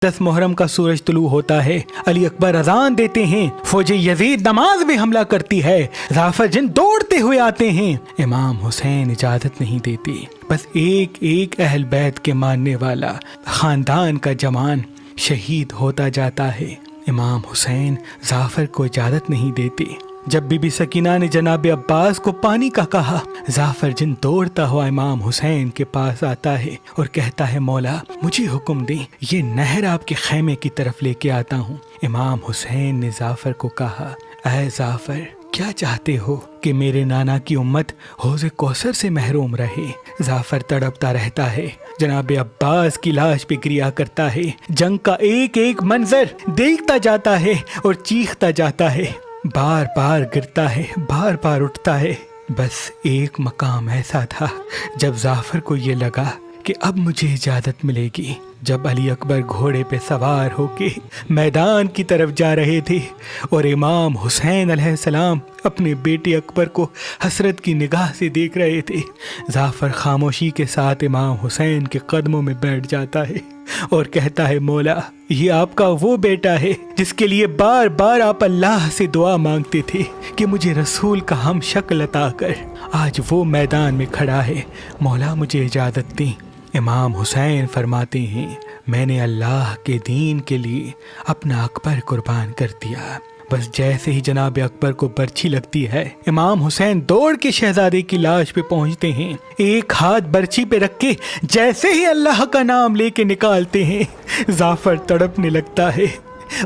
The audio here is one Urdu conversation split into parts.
10 محرم کا سورج طلوع ہوتا ہے، علی اکبر اذان دیتے ہیں، فوج یزید نماز میں حملہ کرتی ہے، ظافر جن دوڑتے ہوئے آتے ہیں، امام حسین اجازت نہیں دیتے، بس ایک ایک اہل بیت کے ماننے والا خاندان کا جوان شہید ہوتا جاتا ہے۔ امام حسین ظافر کو اجازت نہیں دیتے۔ جب بی بی سکینہ نے جناب عباس کو پانی کا کہا، ظافر جن دوڑتا ہوا امام حسین کے پاس آتا ہے اور کہتا ہے مولا مجھے حکم دیں، یہ نہر آپ کے خیمے کی طرف لے کے آتا ہوں۔ امام حسین نے ظافر کو کہا، اے ظافر کیا چاہتے ہو کہ میرے نانا کی امت حوض کوثر سے محروم رہے؟ ظافر تڑپتا رہتا ہے، جناب عباس کی لاش پہ گریا کرتا ہے، جنگ کا ایک ایک منظر دیکھتا جاتا ہے اور چیختا جاتا ہے، بار بار گرتا ہے، بار بار اٹھتا ہے۔ بس ایک مقام ایسا تھا جب ظافر کو یہ لگا کہ اب مجھے اجازت ملے گی، جب علی اکبر گھوڑے پہ سوار ہو کے میدان کی طرف جا رہے تھے اور امام حسین علیہ السلام اپنے بیٹے اکبر کو حسرت کی نگاہ سے دیکھ رہے تھے، ظافر خاموشی کے ساتھ امام حسین کے قدموں میں بیٹھ جاتا ہے اور کہتا ہے مولا یہ آپ کا وہ بیٹا ہے جس کے لیے بار بار آپ اللہ سے دعا مانگتے تھے کہ مجھے رسول کا ہم شکل عطا کر، آج وہ میدان میں کھڑا ہے، مولا مجھے اجازت دیں۔ امام حسین فرماتے ہیں میں نے اللہ کے دین کے لیے اپنا اکبر قربان کر دیا۔ بس جیسے ہی جناب اکبر کو برچھی لگتی ہے، امام حسین دوڑ کے شہزادے کی لاش پہ پہنچتے ہیں، ایک ہاتھ برچھی پہ رکھ کے جیسے ہی اللہ کا نام لے کے نکالتے ہیں، ظافر تڑپنے لگتا ہے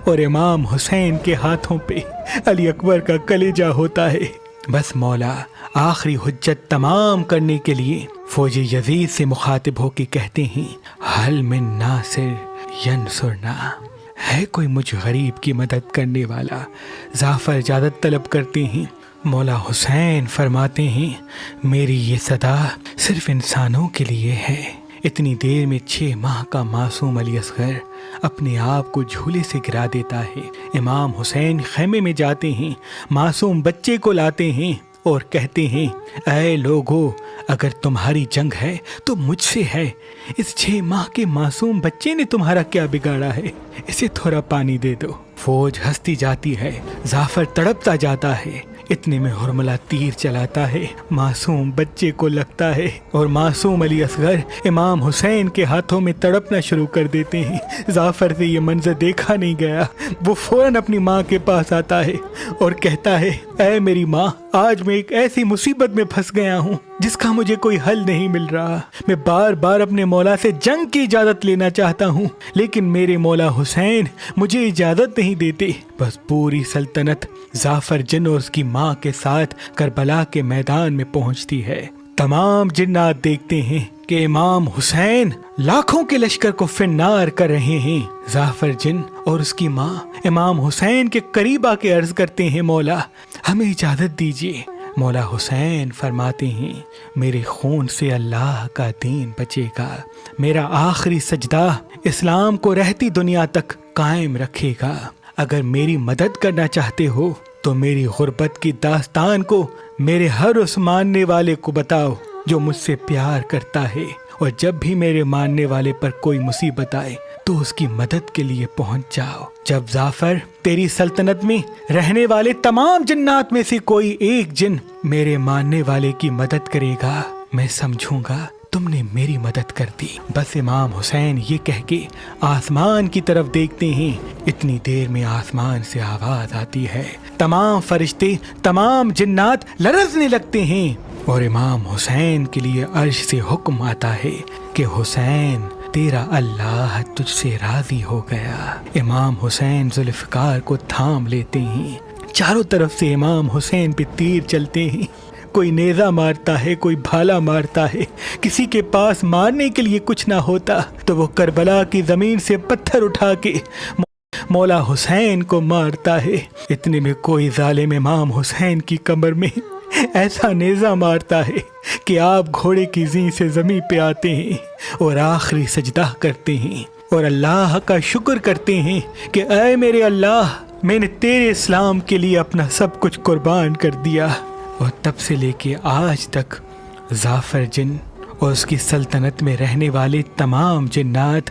اور امام حسین کے ہاتھوں پہ علی اکبر کا کلیجہ ہوتا ہے۔ بس مولا آخری حجت تمام کرنے کے لیے فوج یزید سے مخاطب ہو کے کہتے ہیں، حل من ناصر ینصرنا، ہے کوئی مجھ غریب کی مدد کرنے والا؟ ظافر اجازت طلب کرتے ہیں، مولا حسین فرماتے ہیں میری یہ صدا صرف انسانوں کے لیے ہے۔ اتنی دیر میں 6 ماہ کا معصوم علی اصغر اپنے آپ کو جھولے سے گرا دیتا ہے۔ امام حسین خیمے میں جاتے ہیں، معصوم بچے کو لاتے ہیں اور کہتے ہیں، اے لوگو اگر تمہاری جنگ ہے تو مجھ سے ہے، اس 6 ماہ کے معصوم بچے نے تمہارا کیا بگاڑا ہے، اسے تھوڑا پانی دے دو۔ فوج ہنستی جاتی ہے، ظافر تڑپتا جاتا ہے، اتنے میں حرملہ تیر چلاتا ہے، معصوم بچے کو لگتا ہے اور معصوم علی اصغر امام حسین کے ہاتھوں میں تڑپنا شروع کر دیتے ہیں۔ ظافر سے یہ منظر دیکھا نہیں گیا، وہ فوراً اپنی ماں کے پاس آتا ہے اور کہتا ہے، اے میری ماں آج میں ایک ایسی مصیبت میں پھنس گیا ہوں جس کا مجھے کوئی حل نہیں مل رہا، میں بار بار اپنے مولا سے جنگ کی اجازت لینا چاہتا ہوں لیکن میرے مولا حسین مجھے اجازت نہیں دیتے۔ بس پوری سلطنت ظافر جن اور اس کی ماں کے ساتھ کربلا کے میدان میں پہنچتی ہے۔ تمام جنات دیکھتے ہیں کہ امام حسین لاکھوں کے لشکر کو فنار کر رہے ہیں۔ ظافر جن اور اس کی ماں امام حسین کے قریب آ کے عرض کرتے ہیں، مولا ہمیں اجازت دیجیے۔ مولا حسین فرماتے ہیں، میرے خون سے اللہ کا دین بچے گا، میرا آخری سجدہ اسلام کو رہتی دنیا تک قائم رکھے گا۔ اگر میری مدد کرنا چاہتے ہو تو میری غربت کی داستان کو میرے ہر اس ماننے والے کو بتاؤ جو مجھ سے پیار کرتا ہے، اور جب بھی میرے ماننے والے پر کوئی مصیبت آئے تو اس کی مدد کے لیے پہنچ جاؤ۔ جب ظافر تیری سلطنت میں رہنے والے تمام جنات میں سے کوئی ایک جن میرے ماننے والے کی مدد کرے گا، میں سمجھوں گا تم نے میری مدد کر دی۔ بس امام حسین یہ کہہ کے آسمان کی طرف دیکھتے ہیں، اتنی دیر میں آسمان سے آواز آتی ہے، تمام فرشتے تمام جنات لرزنے لگتے ہیں اور امام حسین کے لیے عرش سے حکم آتا ہے کہ حسین تیرا اللہ تجھ سے راضی ہو گیا۔ امام حسین ذوالفقار کو تھام لیتے ہیں، چاروں طرف سے امام حسین پہ تیر چلتے ہیں، کوئی نیزہ مارتا ہے، کوئی بھالا مارتا ہے، کسی کے پاس مارنے کے لیے کچھ نہ ہوتا تو وہ کربلا کی زمین سے پتھر اٹھا کے مولا حسین کو مارتا ہے۔ اتنے میں کوئی ظالم امام حسین کی کمر میں ایسا نیزہ مارتا ہے کہ آپ گھوڑے کی زین سے زمین پہ آتے ہیں اور آخری سجدہ کرتے ہیں اور اللہ کا شکر کرتے ہیں کہ اے میرے اللہ، میں نے تیرے اسلام کے لیے اپنا سب کچھ قربان کر دیا۔ اور تب سے لے کے آج تک ظافر جن اور اس کی سلطنت میں رہنے والے تمام جنات